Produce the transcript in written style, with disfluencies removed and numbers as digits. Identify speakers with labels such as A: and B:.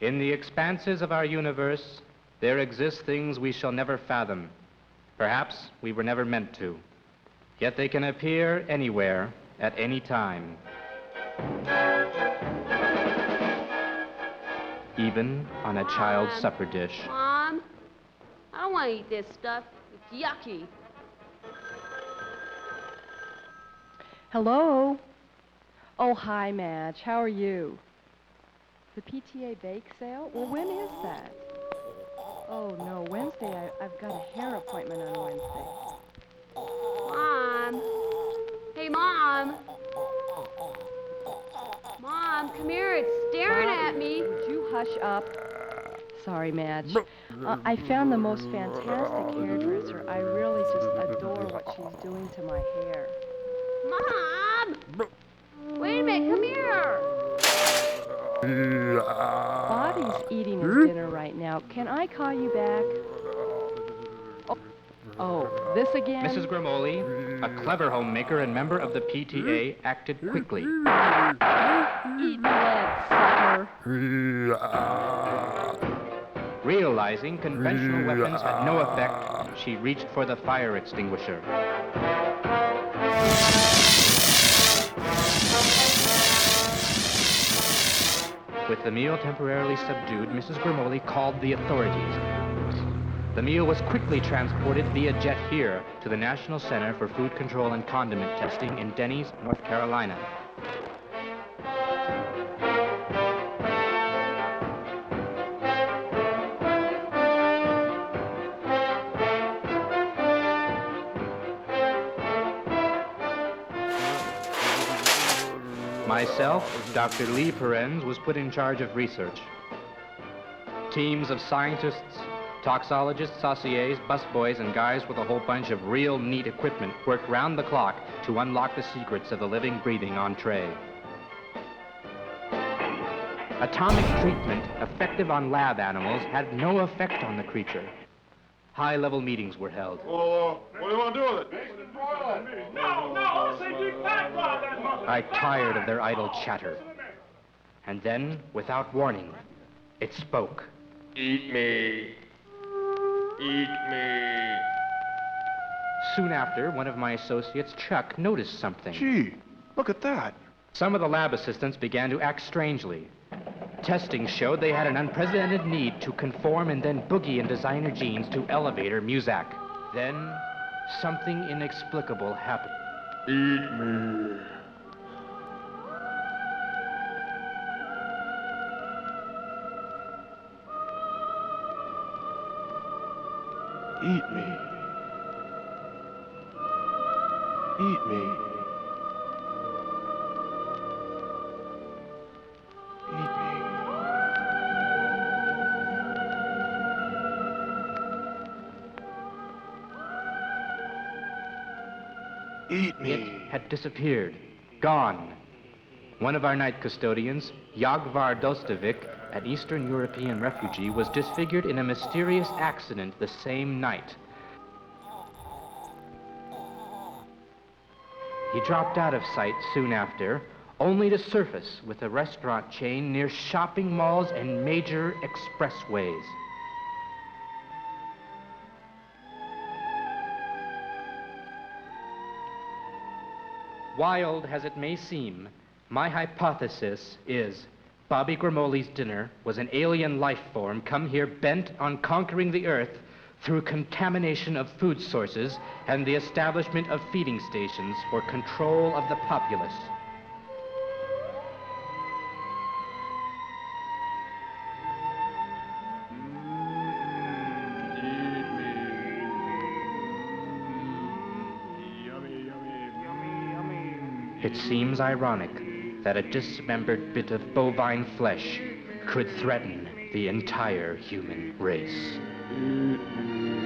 A: In the expanses of our universe, there exist things we shall never fathom. Perhaps we were never meant to. Yet they can appear anywhere, at any time. Even on a child's supper dish.
B: Mom, I don't want to eat this stuff. It's yucky.
C: Hello? Oh, hi, Madge. How are you? The PTA bake sale? Well, when is that? Oh, no, Wednesday. I've got a hair appointment on Wednesday.
B: Mom. Hey, Mom. Mom, come here. It's staring at me.
C: Would you hush up? Sorry, Madge. I found the most fantastic hairdresser. I really just adore what she's doing to my hair.
B: Mom! Wait a minute, come here.
C: Bobby's eating his dinner right now. Can I call you back? Oh, this again?
A: Mrs. Grimoli, a clever homemaker and member of the PTA, acted quickly.
C: Eat lead, sucker.
A: Realizing conventional weapons had no effect, she reached for the fire extinguisher. With the meal temporarily subdued, Mrs. Grimoli called the authorities. The meal was quickly transported via jet here to the National Center for Food Control and Condiment Testing in Denny's, North Carolina. Myself, Dr. Lee Perenz, was put in charge of research. Teams of scientists, toxologists, sauciers, busboys, and guys with a whole bunch of real neat equipment worked round the clock to unlock the secrets of the living, breathing entree. Atomic treatment, effective on lab animals, had no effect on the creature. High-level meetings were held.
D: Well, what do you want to do with it?
A: I tired of their idle chatter. And then, without warning, it spoke.
D: Eat me. Eat me.
A: Soon after, one of my associates, Chuck, noticed something.
D: Gee, look at that.
A: Some of the lab assistants began to act strangely. Testing showed they had an unprecedented need to conform and then boogie in designer jeans to elevator Muzak. Then, something inexplicable happened.
D: Eat me. Eat me. Eat me. Eat me. Eat me.
A: It had disappeared, gone. One of our night custodians, Yagvar Dostovic, an Eastern European refugee, was disfigured in a mysterious accident the same night. He dropped out of sight soon after, only to surface with a restaurant chain near shopping malls and major expressways. Wild as it may seem, my hypothesis is Bobby Grimoli's dinner was an alien life form come here bent on conquering the earth through contamination of food sources and the establishment of feeding stations for control of the populace. It seems ironic that a dismembered bit of bovine flesh could threaten the entire human race.
D: Eat me.